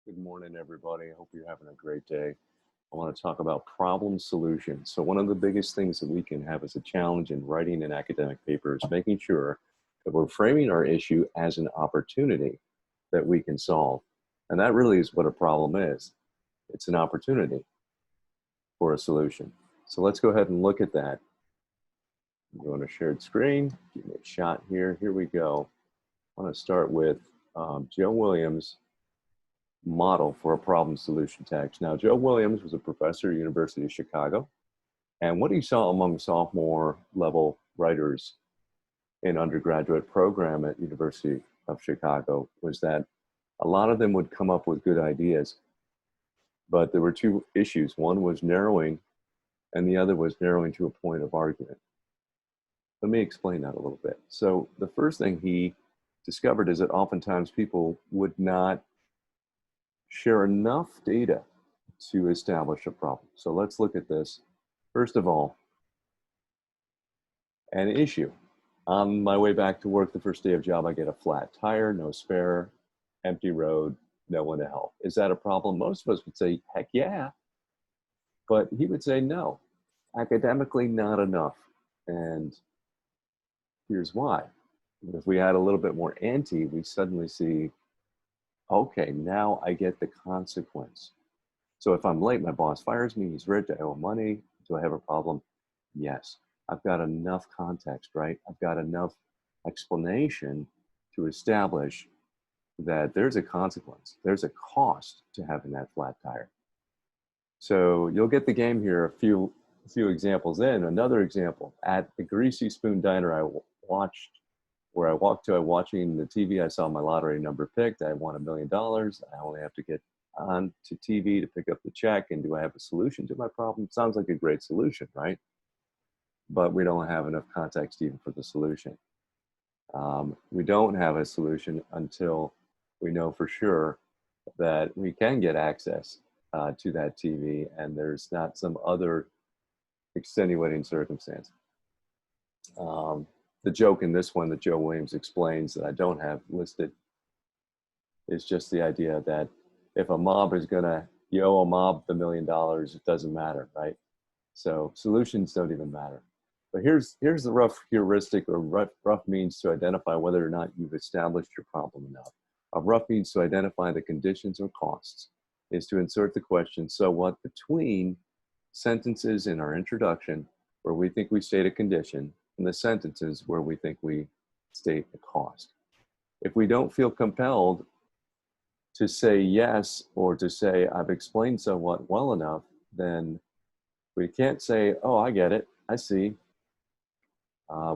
Good morning, everybody. I hope you're having a great day. I want to talk about problem solution. So one of the biggest things that we can have as a challenge in writing an academic paper is making sure that we're framing our issue as an opportunity that we can solve. And that really is what a problem is. It's an opportunity for a solution. So let's go ahead and look at that. I'm going to shared screen. Give me a shot here. Here we go. I want to start with Joe Williams' model for a problem solution text. Now, Joe Williams was a professor at University of Chicago, and what he saw among sophomore level writers in undergraduate program at University of Chicago was that a lot of them would come up with good ideas, but there were two issues. One was narrowing, and the other was narrowing to a point of argument. Let me explain that a little bit. So the first thing he discovered is that oftentimes people would not share enough data to establish a problem. So let's look at this. First of all, an issue. On my way back to work the first day of job, I get a flat tire, no spare, empty road, no one to help. Is that a problem? Most of us would say, heck yeah. But he would say, no, academically not enough. And here's why. If we add a little bit more ante, we suddenly see, okay, now I get the consequence. So if I'm late, my boss fires me, he's rich, I owe money. Do I have a problem? Yes. I've got enough context, right? I've got enough explanation to establish that there's a consequence. There's a cost to having that flat tire. So you'll get the game here a few examples in. Another example, at the Greasy Spoon Diner I walked to, watching the TV, I saw my lottery number picked. I won $1 million. I only have to get on to TV to pick up the check. And do I have a solution to my problem? Sounds like a great solution, right? But we don't have enough context even for the solution. We don't have a solution until we know for sure that we can get access to that TV and there's not some other extenuating circumstance. The joke in this one that Joe Williams explains that I don't have listed is just the idea that if a mob is gonna, you owe a mob the $1 million, it doesn't matter, right? So solutions don't even matter. But here's the rough heuristic or rough means to identify whether or not you've established your problem enough. A rough means to identify the conditions or costs is to insert the question, so what, between sentences in our introduction where we think we state a condition and the sentences where we think we state a cost. If we don't feel compelled to say yes or to say I've explained so what well enough, then we can't say, oh, I get it, I see.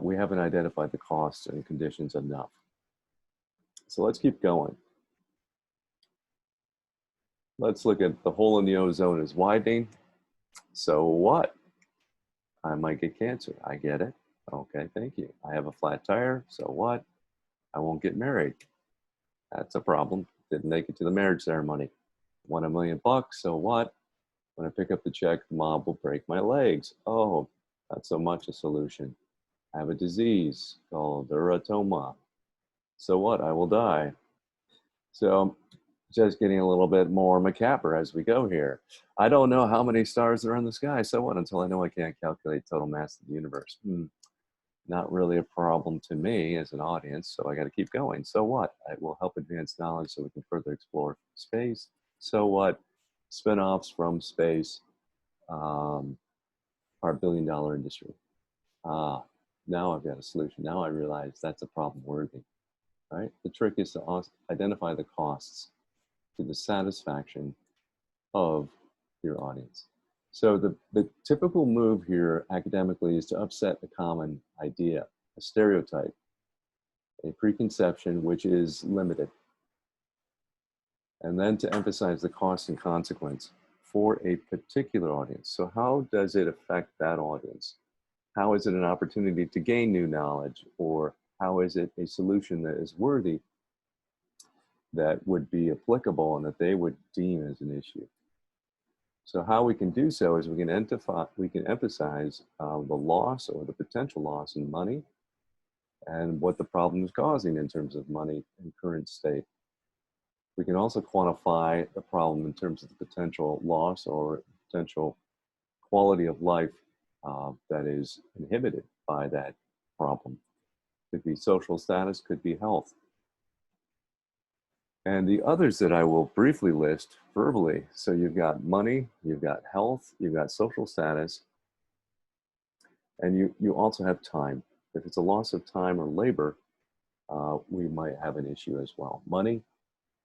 We haven't identified the costs and conditions enough. So let's keep going. Let's look at the hole in the ozone is widening. So what? I might get cancer. I get it. Okay, thank you. I have a flat tire. So what? I won't get married. That's a problem. Didn't make it to the marriage ceremony. Won $1 million. So what? When I pick up the check, the mob will break my legs. Oh, not so much a solution. I have a disease called erythema. So what? I will die. So just getting a little bit more macabre as we go here. I don't know how many stars are in the sky. So what? Until I know I can't calculate total mass of the universe. Not really a problem to me as an audience, so I got to keep going. So what? It will help advance knowledge so we can further explore space. So what? Spin-offs from space are $1 billion industry. Now I've got a solution. Now I realize that's a problem worthy, right? The trick is to identify the costs to the satisfaction of your audience. So the typical move here academically is to upset a common idea, a stereotype, a preconception which is limited, and then to emphasize the cost and consequence for a particular audience. So how does it affect that audience? How is it an opportunity to gain new knowledge, or how is it a solution that is worthy, that would be applicable and that they would deem as an issue? So how we can do so is we can emphasize the loss or the potential loss in money and what the problem is causing in terms of money and current state. We can also quantify the problem in terms of the potential loss or potential quality of life that is inhibited by that problem. Could be social status, could be health. And the others that I will briefly list verbally. So you've got money, you've got health, you've got social status, and you also have time. If it's a loss of time or labor, we might have an issue as well. Money,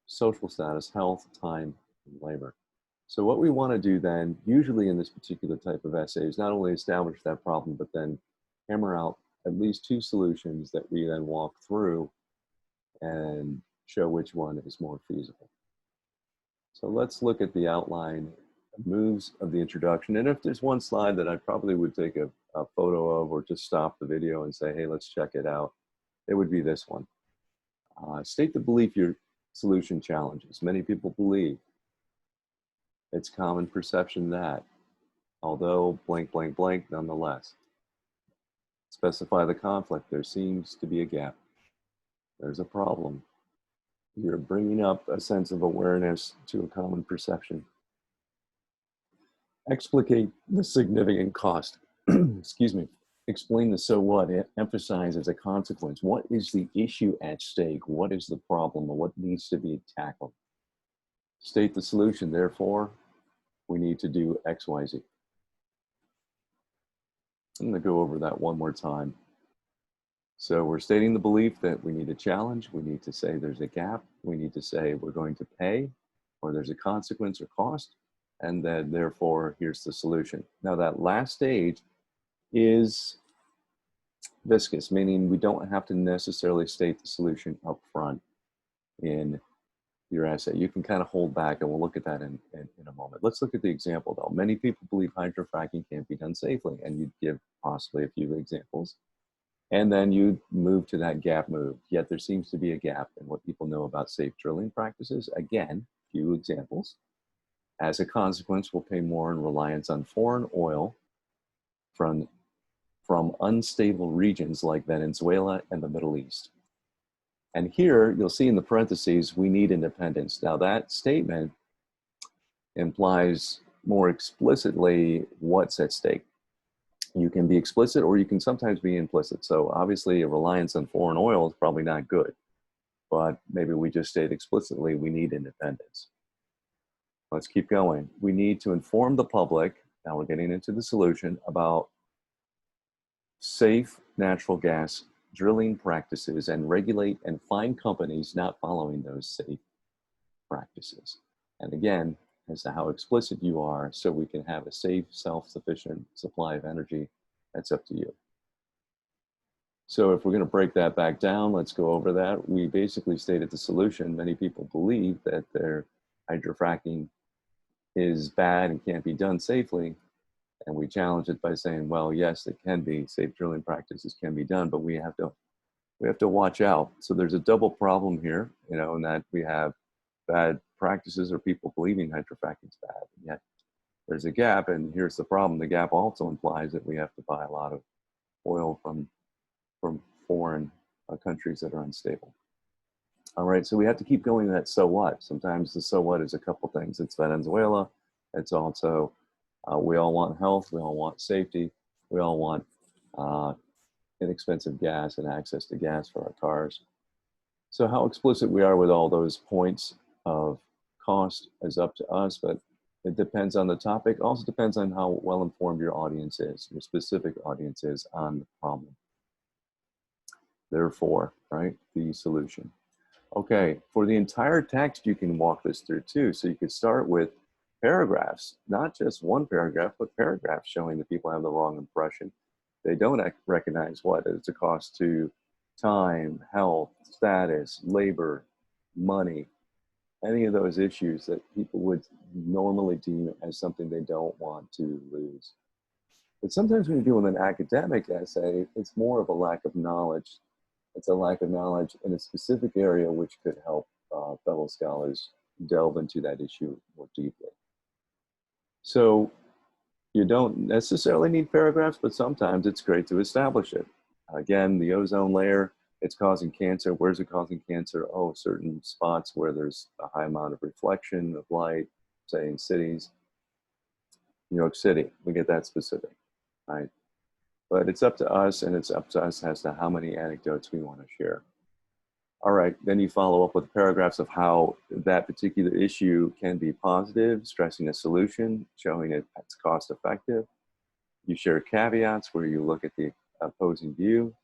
social status, health, time, and labor. So what we want to do then, usually in this particular type of essay, is not only establish that problem, but then hammer out at least 2 solutions that we then walk through and show which one is more feasible. So let's look at the outline moves of the introduction. And if there's one slide that I probably would take a photo of or just stop the video and say, hey, let's check it out, it would be this one. State the belief your solution challenges. Many people believe. It's common perception that, although blank, blank, blank, nonetheless. Specify the conflict. There seems to be a gap. There's a problem. You're bringing up a sense of awareness to a common perception. Explicate the significant cost. Excuse me. Explain the so what. Emphasize as a consequence. What is the issue at stake? What is the problem or what needs to be tackled? State the solution. Therefore, we need to do X, Y, Z. I'm going to go over that one more time. So we're stating the belief that we need a challenge. We need to say there's a gap. We need to say we're going to pay, or there's a consequence or cost. And then therefore, here's the solution. Now that last stage is viscous, meaning we don't have to necessarily state the solution up front in your essay. You can kind of hold back, and we'll look at that in a moment. Let's look at the example though. Many people believe hydrofracking can't be done safely, and you'd give possibly a few examples. And then you move to that gap move. Yet there seems to be a gap in what people know about safe drilling practices. Again, few examples. As a consequence, we'll pay more in reliance on foreign oil from unstable regions like Venezuela and the Middle East. And here you'll see in the parentheses, we need independence. Now that statement implies more explicitly what's at stake. You can be explicit or you can sometimes be implicit. So obviously a reliance on foreign oil is probably not good, but maybe we just state explicitly we need independence. Let's keep going. We need to inform the public, now we're getting into the solution, about safe natural gas drilling practices and regulate and fine companies not following those safe practices. And again, as to how explicit you are, so we can have a safe, self-sufficient supply of energy, that's up to you. So if we're going to break that back down, let's go over that. We basically stated the solution. Many people believe that their hydrofracking is bad and can't be done safely. And we challenge it by saying, well, yes, it can be. Safe drilling practices can be done, but we have to watch out. So there's a double problem here, you know, in that we have bad practices or people believing hydrofracking is bad. And yet there's a gap, and here's the problem. The gap also implies that we have to buy a lot of oil from foreign countries that are unstable. All right, so we have to keep going to that so what. Sometimes the so what is a couple things. It's Venezuela. It's also, we all want health. We all want safety. We all want inexpensive gas and access to gas for our cars. So how explicit we are with all those points of cost is up to us, but it depends on the topic. Also depends on how well informed your audience is, your specific audience is on the problem. Therefore, right, the solution. Okay, for the entire text, you can walk this through too. So you could start with paragraphs, not just one paragraph, but paragraphs showing that people have the wrong impression. They don't recognize what it's a cost to time, health, status, labor, money, any of those issues that people would normally deem as something they don't want to lose. But sometimes when you're doing an academic essay, it's more of a lack of knowledge. It's a lack of knowledge in a specific area which could help fellow scholars delve into that issue more deeply. So you don't necessarily need paragraphs, but sometimes it's great to establish it. Again, the ozone layer It's causing cancer. Where's it causing cancer? Oh, certain spots where there's a high amount of reflection of light, say in cities. New York City, we get that specific, right? But it's up to us, and it's up to us as to how many anecdotes we want to share. All right, then you follow up with paragraphs of how that particular issue can be positive, stressing a solution, showing it's cost effective. You share caveats where you look at the opposing view.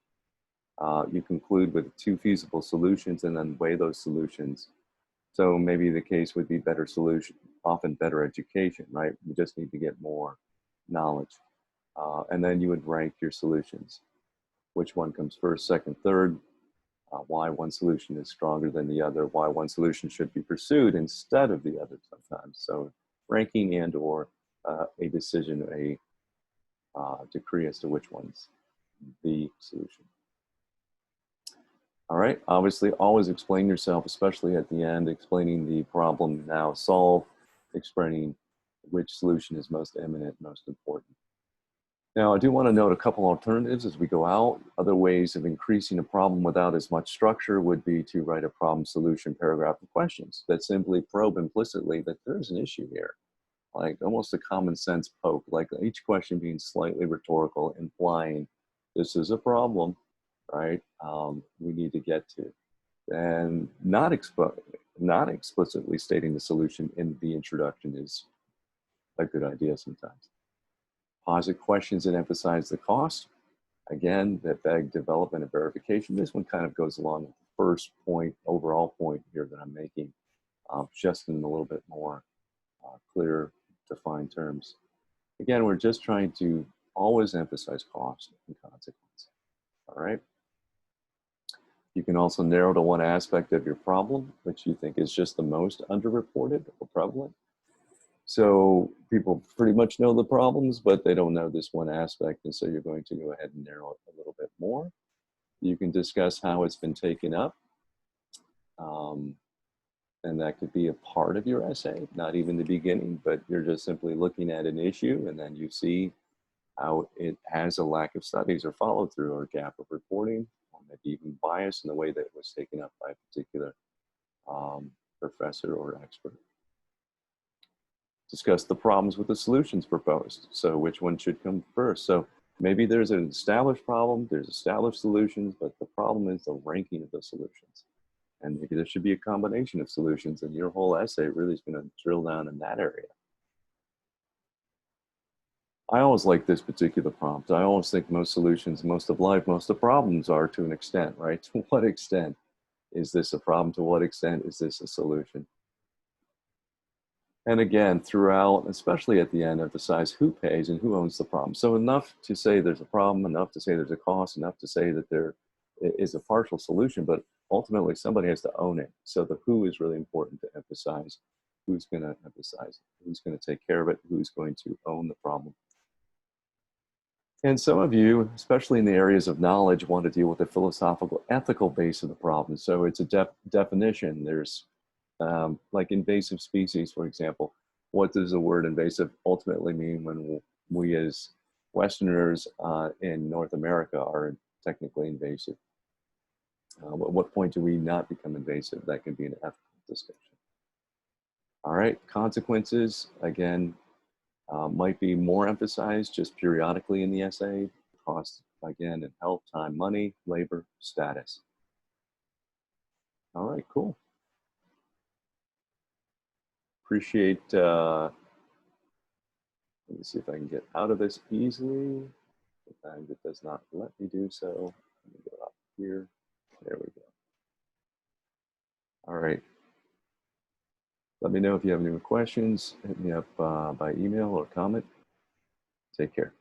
You conclude with 2 feasible solutions and then weigh those solutions. So maybe the case would be better solution, often better education, right? We just need to get more knowledge. And then you would rank your solutions. Which one comes first, second, third, why one solution is stronger than the other, why one solution should be pursued instead of the other sometimes. So ranking and or a decision, a decree as to which one's the solution. All right, obviously always explain yourself, especially at the end, explaining the problem now solved, explaining which solution is most imminent, most important. Now, I do want to note a couple alternatives as we go out. Other ways of increasing a problem without as much structure would be to write a problem solution paragraph of questions that simply probe implicitly that there's an issue here, like almost a common sense poke, like each question being slightly rhetorical, implying this is a problem, right? We need to get to, and not explicitly stating the solution in the introduction is a good idea sometimes. Posit questions that emphasize the cost, again, that beg development and verification. This one kind of goes along with the first point, overall point here that I'm making, just in a little bit more clear, defined terms. Again, we're just trying to always emphasize cost and consequence. All right. You can also narrow to one aspect of your problem, which you think is just the most underreported or prevalent. So people pretty much know the problems, but they don't know this one aspect. And so you're going to go ahead and narrow it a little bit more. You can discuss how it's been taken up. And that could be a part of your essay, not even the beginning, but you're just simply looking at an issue and then you see how it has a lack of studies or follow through or gap of reporting, or maybe even bias in the way that it was taken up by a particular professor or expert. Discuss the problems with the solutions proposed. So which one should come first? So maybe there's an established problem, there's established solutions, but the problem is the ranking of the solutions. And maybe there should be a combination of solutions, and your whole essay really is going to drill down in that area. I always like this particular prompt. I always think most solutions, most of life, most of problems are to an extent, right? To what extent is this a problem? To what extent is this a solution? And again, throughout, especially at the end, emphasize who pays and who owns the problem. So enough to say there's a problem, enough to say there's a cost, enough to say that there is a partial solution, but ultimately somebody has to own it. So the who is really important to emphasize. Who's going to emphasize it? Who's going to take care of it? Who's going to own the problem? And some of you, especially in the areas of knowledge, want to deal with the philosophical, ethical base of the problem. So it's a definition. There's like invasive species, for example. What does the word invasive ultimately mean when we as Westerners in North America are technically invasive? At what point do we not become invasive? That can be an ethical discussion. All right, consequences, again, might be more emphasized just periodically in the essay. Cost, again, in health, time, money, labor, status. All right, cool. Appreciate, let me see if I can get out of this easily. Sometimes it does not let me do so. Let me go up here. There we go. All right. Let me know if you have any questions. Hit me up by email or comment. Take care.